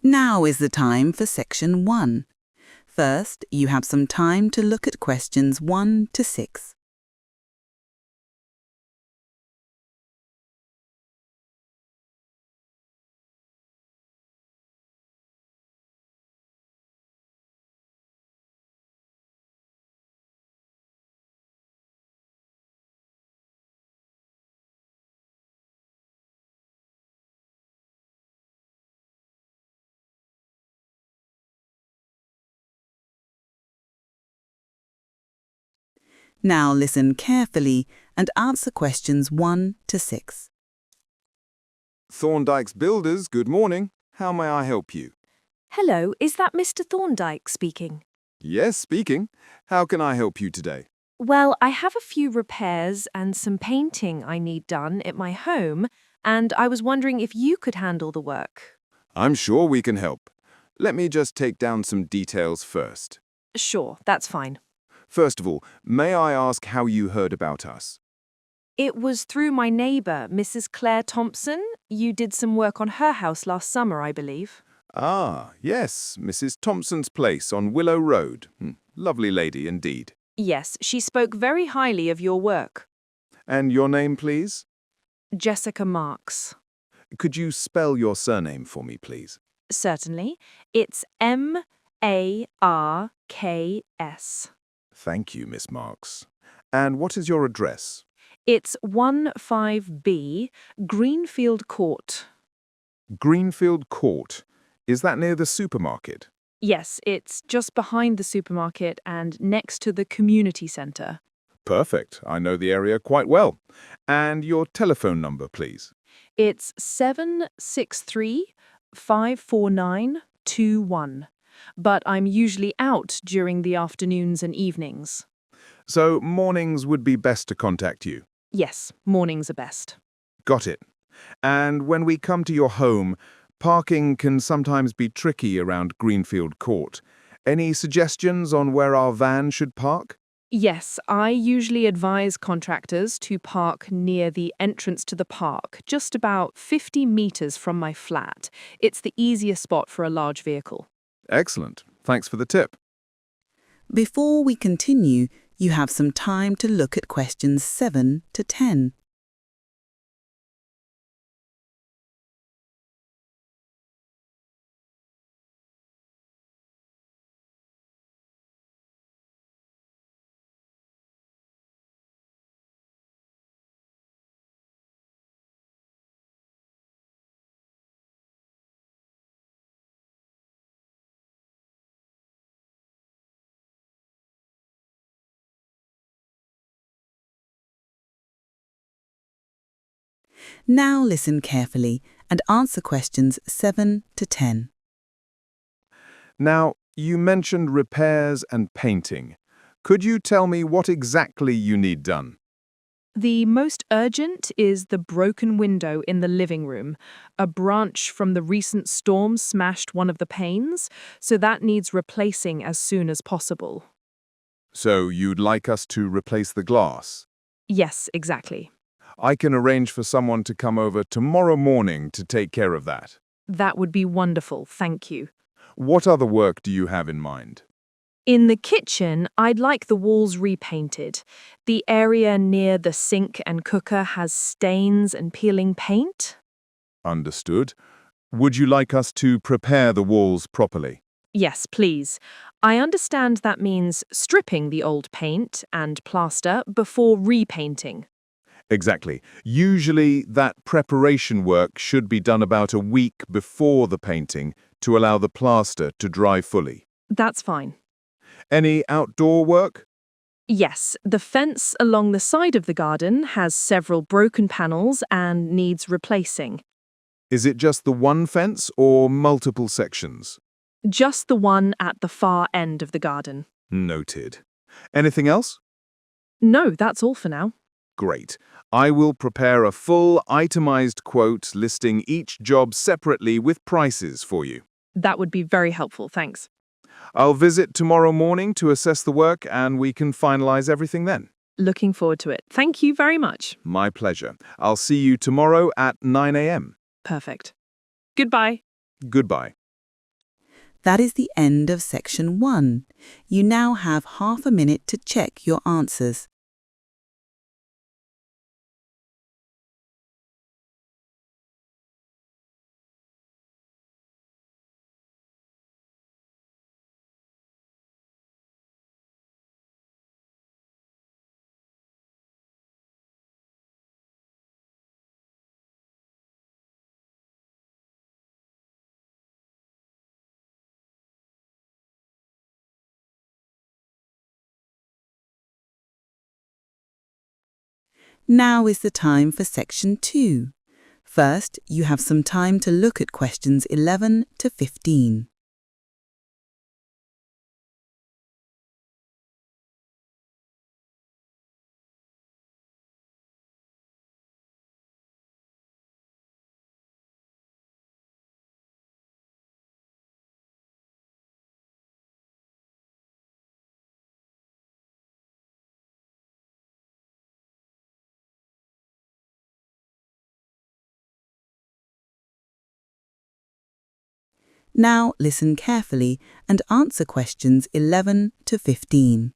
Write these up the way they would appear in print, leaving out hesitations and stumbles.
Now is the time for Section 1. First, you have some time to look at questions 1 to 6. Now listen carefully and answer questions 1 to 6. Thorndyke's Builders, good morning. How may I help you? Hello, is that Mr. Thorndyke speaking? Yes, speaking. How can I help you today? Well, I have a few repairs and some painting I need done at my home, and I was wondering if you could handle the work. I'm sure we can help. Let me just take down some details first. Sure, that's fine. First of all, may I ask how you heard about us? It was through my neighbour, Mrs. Claire Thompson. You did some work on her house last summer, I believe. Ah, yes, Mrs. Thompson's place on Willow Road. Lovely lady indeed. Yes, she spoke very highly of your work. And your name, please? Jessica Marks. Could you spell your surname for me, please? Certainly. It's M-A-R-K-S. Thank you, Miss Marks. And what is your address? It's 15B, Greenfield Court. Greenfield Court. Is that near the supermarket? Yes, it's just behind the supermarket and next to the community centre. Perfect. I know the area quite well. And your telephone number, please. It's 763-549-21. But I'm usually out during the afternoons and evenings. So mornings would be best to contact you. Yes, mornings are best. Got it. And when we come to your home, parking can sometimes be tricky around Greenfield Court. Any suggestions on where our van should park? Yes, I usually advise contractors to park near the entrance to the park, just about 50 metres from my flat. It's the easiest spot for a large vehicle. Excellent. Thanks for the tip. Before we continue, you have some time to look at questions 7 to 10. Now listen carefully and answer questions 7 to 10. Now, you mentioned repairs and painting. Could you tell me what exactly you need done? The most urgent is the broken window in the living room. A branch from the recent storm smashed one of the panes, so that needs replacing as soon as possible. So you'd like us to replace the glass? Yes, exactly. I can arrange for someone to come over tomorrow morning to take care of that. That would be wonderful, thank you. What other work do you have in mind? In the kitchen, I'd like the walls repainted. The area near the sink and cooker has stains and peeling paint. Understood. Would you like us to prepare the walls properly? Yes, please. I understand that means stripping the old paint and plaster before repainting. Exactly. Usually that preparation work should be done about a week before the painting to allow the plaster to dry fully. That's fine. Any outdoor work? Yes, the fence along the side of the garden has several broken panels and needs replacing. Is it just the one fence or multiple sections? Just the one at the far end of the garden. Noted. Anything else? No, that's all for now. Great. I will prepare a full itemized quote listing each job separately with prices for you. That would be very helpful, thanks. I'll visit tomorrow morning to assess the work and we can finalize everything then. Looking forward to it. Thank you very much. My pleasure. I'll see you tomorrow at 9 a.m. Perfect. Goodbye. Goodbye. That is the end of section 1. You now have half a minute to check your answers. Now is the time for section 2. First, you have some time to look at questions 11 to 15. Now listen carefully and answer questions 11 to 15.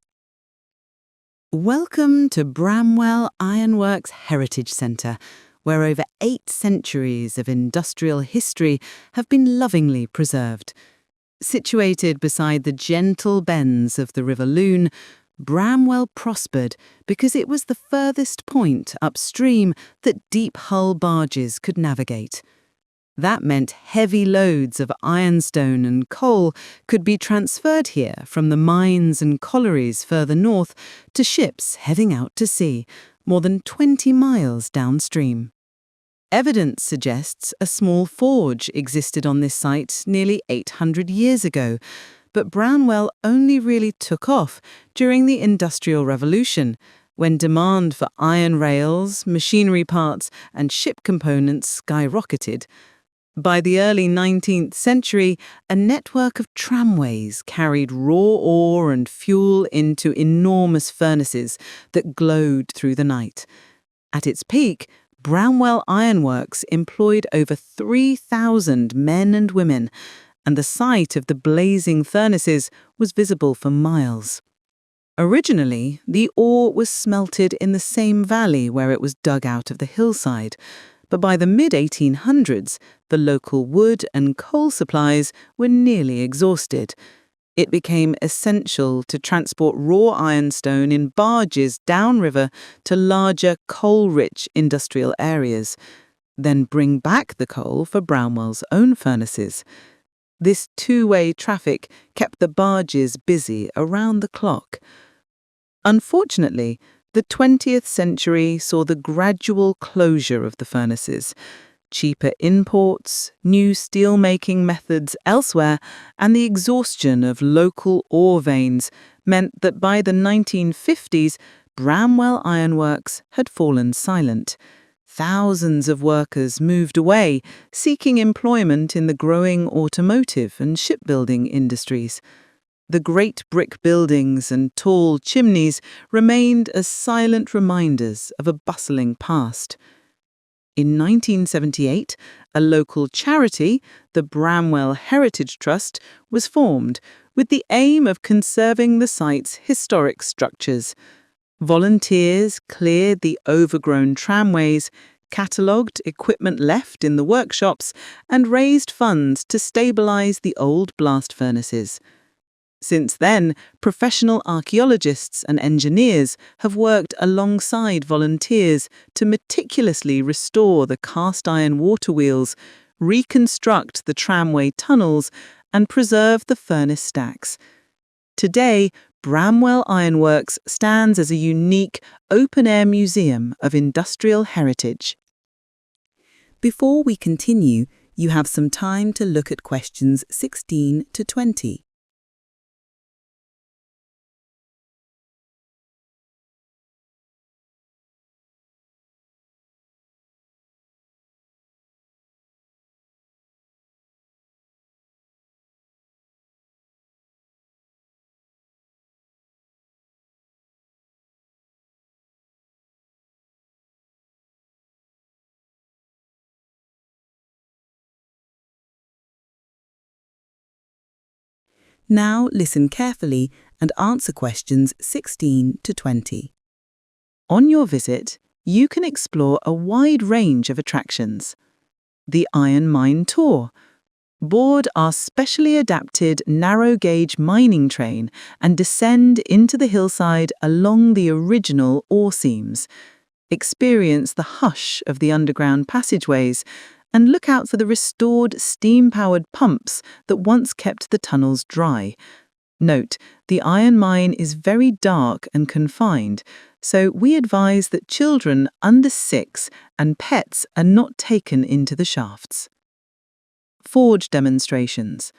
Welcome to Bramwell Ironworks Heritage Centre, where over 8 centuries of industrial history have been lovingly preserved. Situated beside the gentle bends of the River Lune, Bramwell prospered because it was the furthest point upstream that deep-hull barges could navigate. That meant heavy loads of ironstone and coal could be transferred here from the mines and collieries further north to ships heading out to sea, more than 20 miles downstream. Evidence suggests a small forge existed on this site nearly 800 years ago, but Bramwell only really took off during the Industrial Revolution, when demand for iron rails, machinery parts, and ship components skyrocketed. By the early 19th century, a network of tramways carried raw ore and fuel into enormous furnaces that glowed through the night. At its peak, Bramwell Ironworks employed over 3,000 men and women, and the site of the blazing furnaces was visible for miles. Originally, the ore was smelted in the same valley where it was dug out of the hillside, but by the mid-1800s, the local wood and coal supplies were nearly exhausted. It became essential to transport raw ironstone in barges downriver to larger coal-rich industrial areas, then bring back the coal for Bramwell's own furnaces. This two-way traffic kept the barges busy around the clock. Unfortunately, the 20th century saw the gradual closure of the furnaces. Cheaper imports, new steel-making methods elsewhere, and the exhaustion of local ore veins meant that by the 1950s, Bramwell Ironworks had fallen silent. Thousands of workers moved away, seeking employment in the growing automotive and shipbuilding industries. The great brick buildings and tall chimneys remained as silent reminders of a bustling past. In 1978, a local charity, the Bramwell Heritage Trust, was formed with the aim of conserving the site's historic structures. Volunteers cleared the overgrown tramways, catalogued equipment left in the workshops, and raised funds to stabilize the old blast furnaces. Since then, professional archaeologists and engineers have worked alongside volunteers to meticulously restore the cast iron water wheels, reconstruct the tramway tunnels, and preserve the furnace stacks. Today, Bramwell Ironworks stands as a unique, open-air museum of industrial heritage. Before we continue, you have some time to look at questions 16 to 20. Now listen carefully and answer questions 16 to 20. On your visit, you can explore a wide range of attractions. The Iron Mine Tour. Board our specially adapted narrow-gauge mining train and descend into the hillside along the original ore seams. Experience the hush of the underground passageways and look out for the restored steam-powered pumps that once kept the tunnels dry. Note, the iron mine is very dark and confined, so we advise that children under 6 and pets are not taken into the shafts. Forge demonstrations.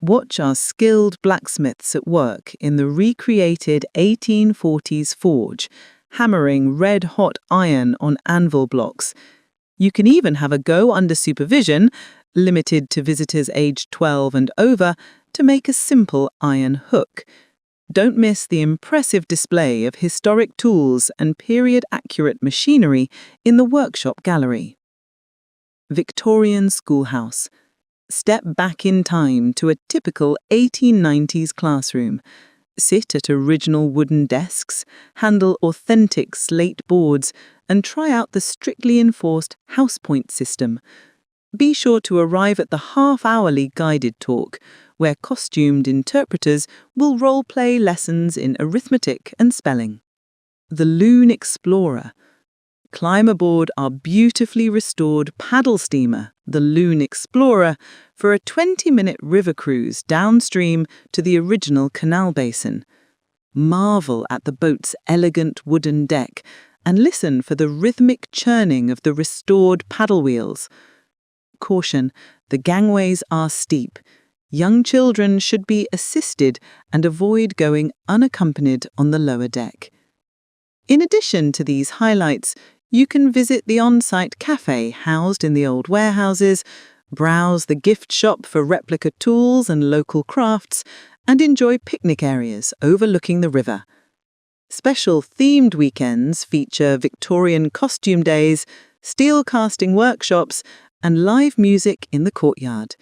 Watch our skilled blacksmiths at work in the recreated 1840s forge, hammering red-hot iron on anvil blocks. You can even have a go under supervision, limited to visitors aged 12 and over, to make a simple iron hook. Don't miss the impressive display of historic tools and period-accurate machinery in the workshop gallery. Victorian schoolhouse. Step back in time to a typical 1890s classroom. Sit at original wooden desks, handle authentic slate boards, and try out the strictly enforced house point system. Be sure to arrive at the half-hourly guided talk, where costumed interpreters will role-play lessons in arithmetic and spelling. The Loon Explorer. Climb aboard our beautifully restored paddle steamer, the Loon Explorer, for a 20-minute river cruise downstream to the original canal basin. Marvel at the boat's elegant wooden deck and listen for the rhythmic churning of the restored paddle wheels. Caution, the gangways are steep. Young children should be assisted and avoid going unaccompanied on the lower deck. In addition to these highlights, you can visit the on-site cafe housed in the old warehouses, browse the gift shop for replica tools and local crafts, and enjoy picnic areas overlooking the river. Special themed weekends feature Victorian costume days, steel casting workshops, and live music in the courtyard.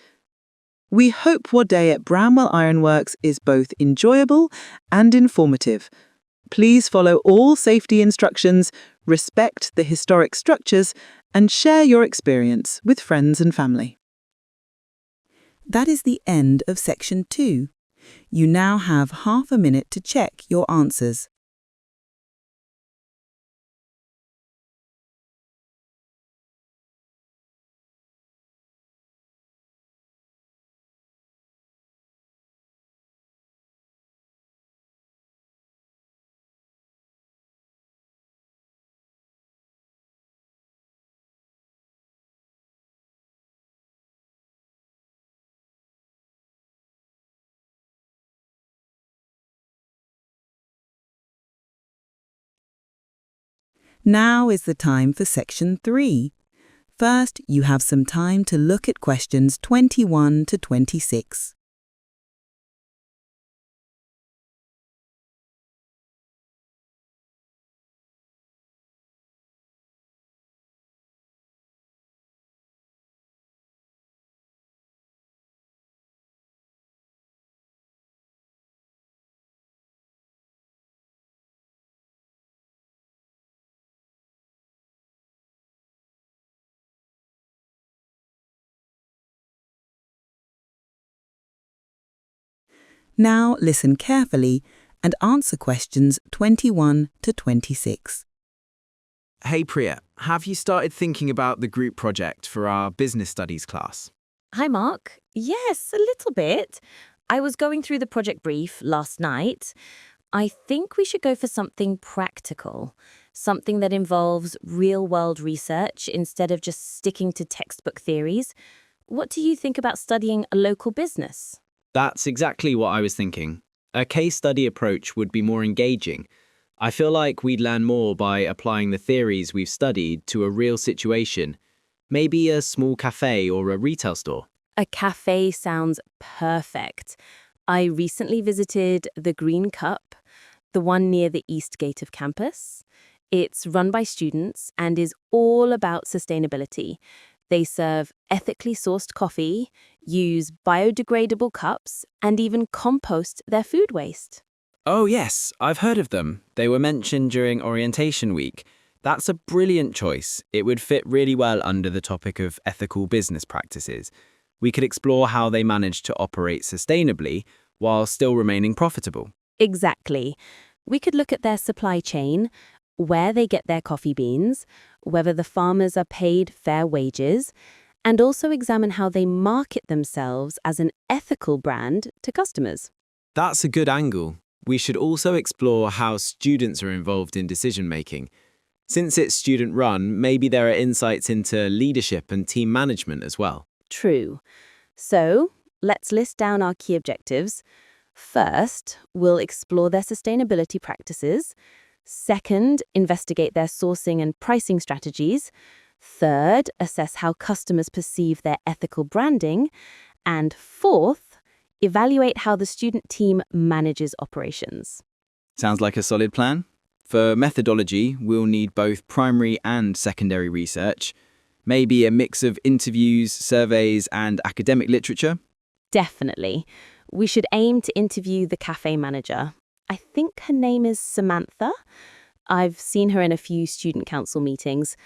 We hope your day at Bramwell Ironworks is both enjoyable and informative. Please follow all safety instructions, respect the historic structures, and share your experience with friends and family. That is the end of Section 2. You now have half a minute to check your answers. Now is the time for Section 3. First, you have some time to look at questions 21 to 26. Now listen carefully and answer questions 21 to 26. Hey Priya, have you started thinking about the group project for our business studies class? Hi, Mark. Yes, a little bit. I was going through the project brief last night. I think we should go for something practical, something that involves real-world research instead of just sticking to textbook theories. What do you think about studying a local business? That's exactly what I was thinking. A case study approach would be more engaging. I feel like we'd learn more by applying the theories we've studied to a real situation, maybe a small cafe or a retail store. A cafe sounds perfect. I recently visited the Green Cup, the one near the east gate of campus. It's run by students and is all about sustainability. They serve ethically sourced coffee, use biodegradable cups, and even compost their food waste. Oh, yes, I've heard of them. They were mentioned during orientation week. That's a brilliant choice. It would fit really well under the topic of ethical business practices. We could explore how they manage to operate sustainably while still remaining profitable. Exactly. We could look at their supply chain, where they get their coffee beans, whether the farmers are paid fair wages, and also examine how they market themselves as an ethical brand to customers. That's a good angle. We should also explore how students are involved in decision-making. Since it's student-run, maybe there are insights into leadership and team management as well. True. So, let's list down our key objectives. First, we'll explore their sustainability practices. Second, investigate their sourcing and pricing strategies. Third, assess how customers perceive their ethical branding. And fourth, evaluate how the student team manages operations. Sounds like a solid plan. For methodology, we'll need both primary and secondary research, maybe a mix of interviews, surveys, and academic literature. Definitely. We should aim to interview the cafe manager. I think her name is Samantha. I've seen her in a few student council meetings.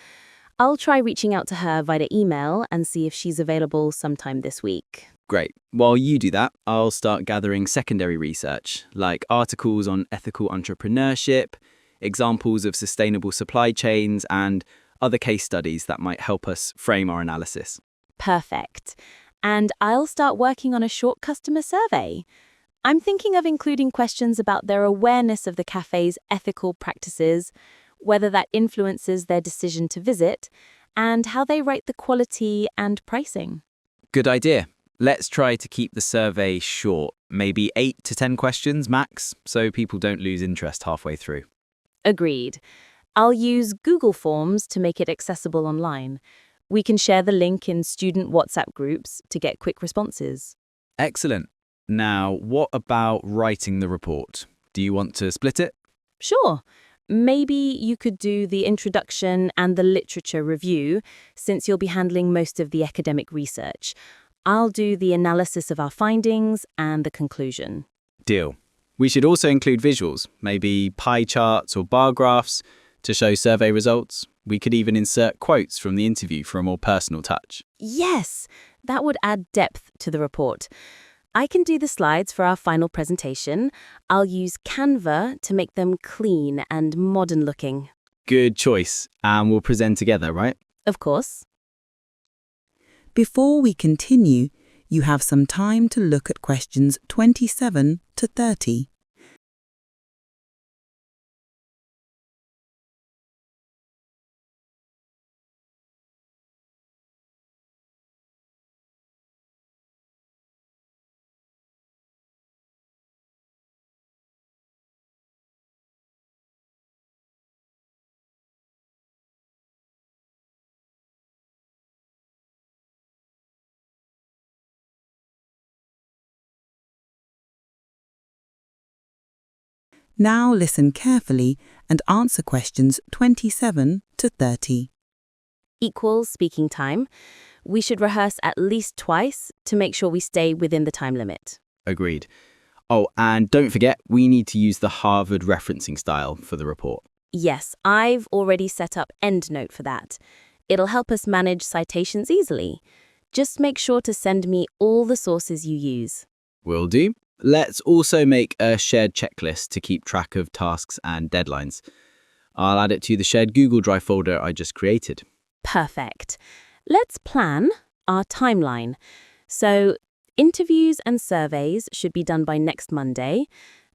I'll try reaching out to her via email and see if she's available sometime this week. Great. While you do that, I'll start gathering secondary research, like articles on ethical entrepreneurship, examples of sustainable supply chains, and other case studies that might help us frame our analysis. Perfect. And I'll start working on a short customer survey. I'm thinking of including questions about their awareness of the cafe's ethical practices, whether that influences their decision to visit, and how they rate the quality and pricing. Good idea. Let's try to keep the survey short, maybe 8 to 10 questions max, so people don't lose interest halfway through. Agreed. I'll use Google Forms to make it accessible online. We can share the link in student WhatsApp groups to get quick responses. Excellent. Now, what about writing the report? Do you want to split it? Sure. Maybe you could do the introduction and the literature review, since you'll be handling most of the academic research. I'll do the analysis of our findings and the conclusion. Deal. We should also include visuals, maybe pie charts or bar graphs to show survey results. We could even insert quotes from the interview for a more personal touch. Yes, that would add depth to the report. I can do the slides for our final presentation. I'll use Canva to make them clean and modern looking. Good choice. And we'll present together, right? Of course. Before we continue, you have some time to look at questions 27 to 30. Now listen carefully and answer questions 27 to 30. Equals speaking time. We should rehearse at least twice to make sure we stay within the time limit. Agreed. Oh, and don't forget, we need to use the Harvard referencing style for the report. Yes, I've already set up EndNote for that. It'll help us manage citations easily. Just make sure to send me all the sources you use. Will do. Let's also make a shared checklist to keep track of tasks and deadlines. I'll add it to the shared Google Drive folder I just created. Perfect. Let's plan our timeline. So, interviews and surveys should be done by next Monday.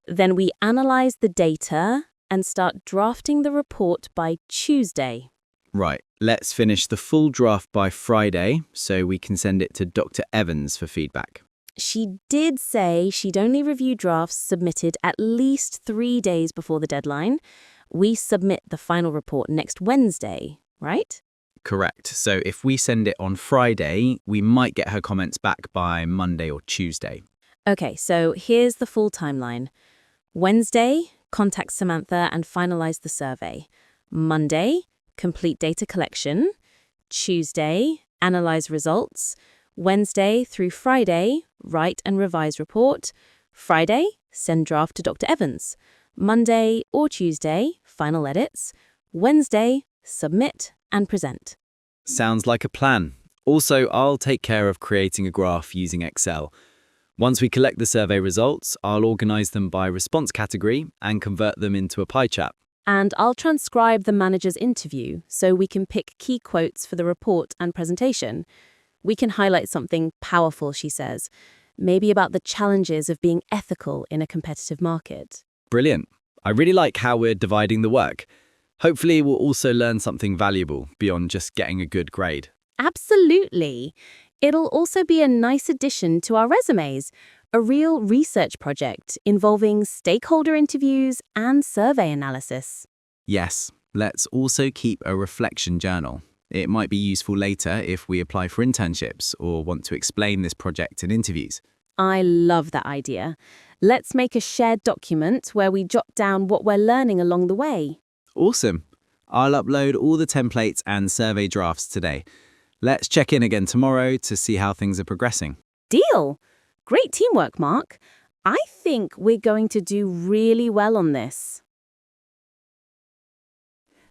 Then we analyze the data and start drafting the report by Tuesday. Right, let's finish the full draft by Friday so we can send it to Dr. Evans for feedback. She did say she'd only review drafts submitted at least 3 days before the deadline. We submit the final report next Wednesday, right? Correct. So if we send it on Friday, we might get her comments back by Monday or Tuesday. Okay, so here's the full timeline. Wednesday, contact Samantha and finalize the survey. Monday, complete data collection. Tuesday, analyze results. Wednesday through Friday, write and revise report. Friday, send draft to Dr. Evans. Monday or Tuesday, final edits. Wednesday, submit and present. Sounds like a plan. Also, I'll take care of creating a graph using Excel. Once we collect the survey results, I'll organize them by response category and convert them into a pie chart. And I'll transcribe the manager's interview so we can pick key quotes for the report and presentation. We can highlight something powerful, she says, maybe about the challenges of being ethical in a competitive market. Brilliant. I really like how we're dividing the work. Hopefully, we'll also learn something valuable beyond just getting a good grade. Absolutely. It'll also be a nice addition to our resumes, a real research project involving stakeholder interviews and survey analysis. Yes, let's also keep a reflection journal. It might be useful later if we apply for internships or want to explain this project in interviews. I love that idea. Let's make a shared document where we jot down what we're learning along the way. Awesome. I'll upload all the templates and survey drafts today. Let's check in again tomorrow to see how things are progressing. Deal! Great teamwork, Mark. I think we're going to do really well on this.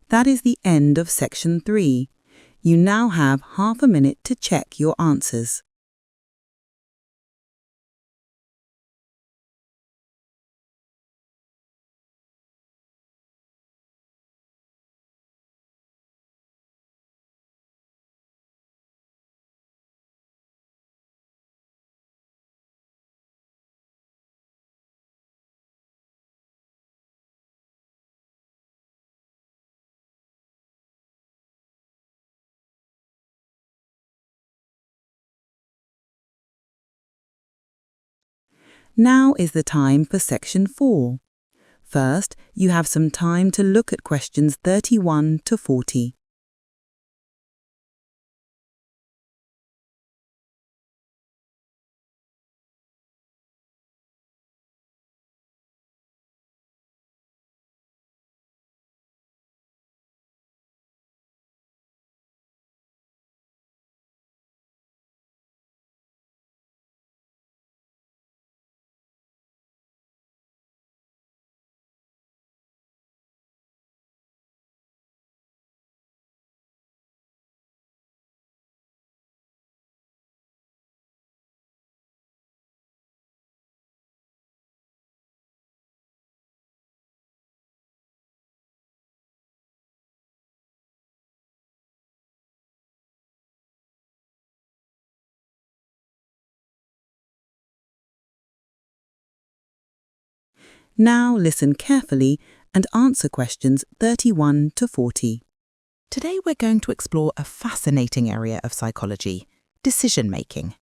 That is the end of section 3. You now have half a minute to check your answers. Now is the time for section 4. First, you have some time to look at questions 31 to 40. Now listen carefully and answer questions 31 to 40. Today we're going to explore a fascinating area of psychology, decision-making.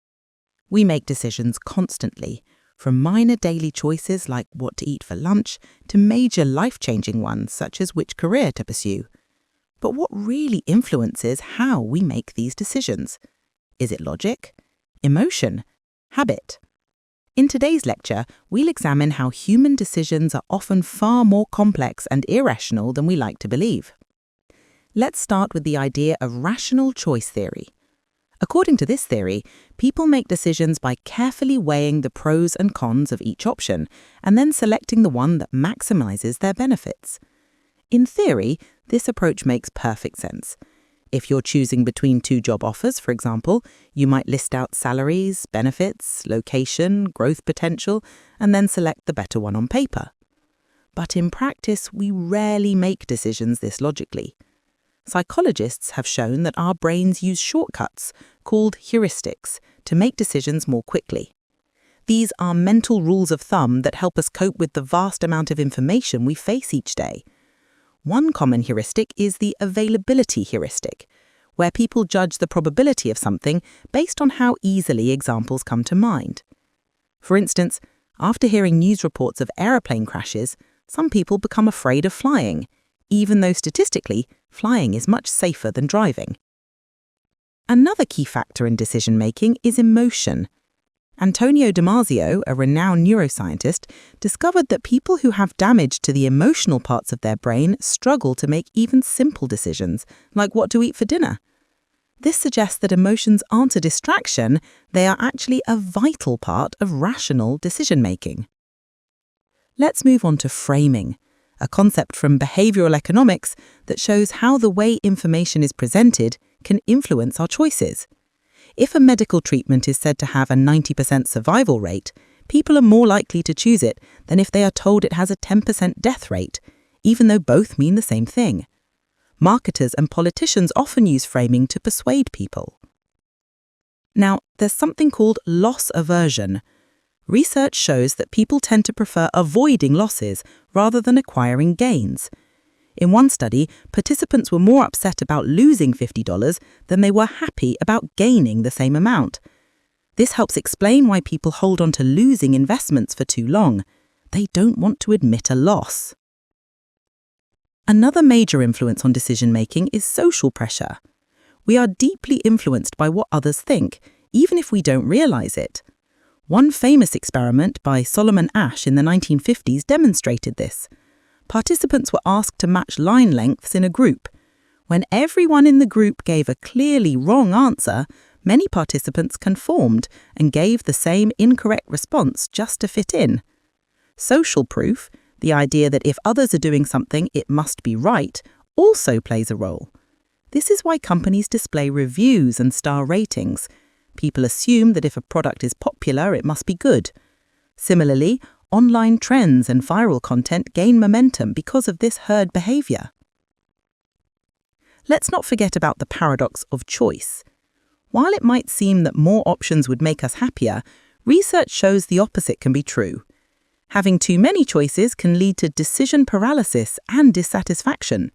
We make decisions constantly, from minor daily choices like what to eat for lunch to major life-changing ones such as which career to pursue. But what really influences how we make these decisions? Is it logic, emotion, habit? In today's lecture, we'll examine how human decisions are often far more complex and irrational than we like to believe. Let's start with the idea of rational choice theory. According to this theory, people make decisions by carefully weighing the pros and cons of each option and then selecting the one that maximizes their benefits. In theory, this approach makes perfect sense. If you're choosing between two job offers, for example, you might list out salaries, benefits, location, growth potential, and then select the better one on paper. But in practice, we rarely make decisions this logically. Psychologists have shown that our brains use shortcuts, called heuristics, to make decisions more quickly. These are mental rules of thumb that help us cope with the vast amount of information we face each day. One common heuristic is the availability heuristic, where people judge the probability of something based on how easily examples come to mind. For instance, after hearing news reports of aeroplane crashes, some people become afraid of flying, even though statistically, flying is much safer than driving. Another key factor in decision-making is emotion. Antonio Damasio, a renowned neuroscientist, discovered that people who have damage to the emotional parts of their brain struggle to make even simple decisions, like what to eat for dinner. This suggests that emotions aren't a distraction, they are actually a vital part of rational decision-making. Let's move on to framing, a concept from behavioral economics that shows how the way information is presented can influence our choices. If a medical treatment is said to have a 90% survival rate, people are more likely to choose it than if they are told it has a 10% death rate, even though both mean the same thing. Marketers and politicians often use framing to persuade people. Now, there's something called loss aversion. Research shows that people tend to prefer avoiding losses rather than acquiring gains. In one study, participants were more upset about losing $50 than they were happy about gaining the same amount. This helps explain why people hold on to losing investments for too long. They don't want to admit a loss. Another major influence on decision-making is social pressure. We are deeply influenced by what others think, even if we don't realize it. One famous experiment by Solomon Asch in the 1950s demonstrated this. Participants were asked to match line lengths in a group. When everyone in the group gave a clearly wrong answer, many participants conformed and gave the same incorrect response just to fit in. Social proof, the idea that if others are doing something, it must be right, also plays a role. This is why companies display reviews and star ratings. People assume that if a product is popular, it must be good. Similarly, online trends and viral content gain momentum because of this herd behavior. Let's not forget about the paradox of choice. While it might seem that more options would make us happier, research shows the opposite can be true. Having too many choices can lead to decision paralysis and dissatisfaction.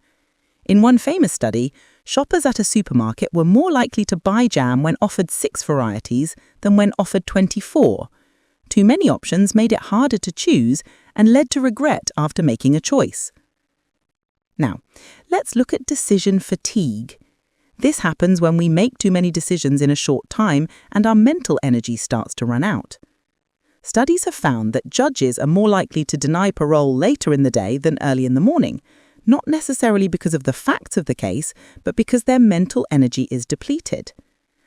In one famous study, shoppers at a supermarket were more likely to buy jam when offered 6 varieties than when offered 24. Too many options made it harder to choose and led to regret after making a choice. Now, let's look at decision fatigue. This happens when we make too many decisions in a short time and our mental energy starts to run out. Studies have found that judges are more likely to deny parole later in the day than early in the morning, not necessarily because of the facts of the case, but because their mental energy is depleted.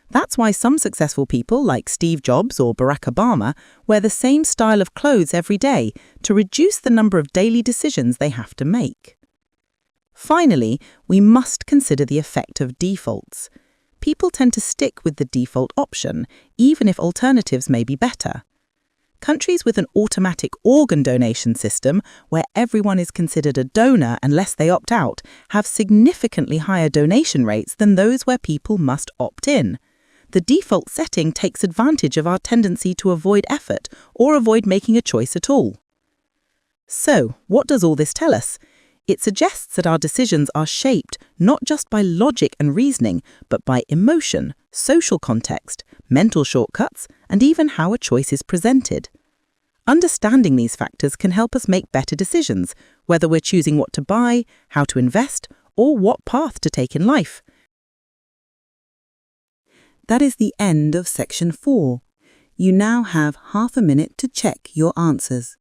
That's why some successful people like Steve Jobs or Barack Obama wear the same style of clothes every day to reduce the number of daily decisions they have to make. Finally, we must consider the effect of defaults. People tend to stick with the default option, even if alternatives may be better. Countries with an automatic organ donation system, where everyone is considered a donor unless they opt out, have significantly higher donation rates than those where people must opt in. The default setting takes advantage of our tendency to avoid effort or avoid making a choice at all. So, what does all this tell us? It suggests that our decisions are shaped not just by logic and reasoning, but by emotion, social context, mental shortcuts, and even how a choice is presented. Understanding these factors can help us make better decisions, whether we're choosing what to buy, how to invest, or what path to take in life. That is the end of section 4. You now have half a minute to check your answers.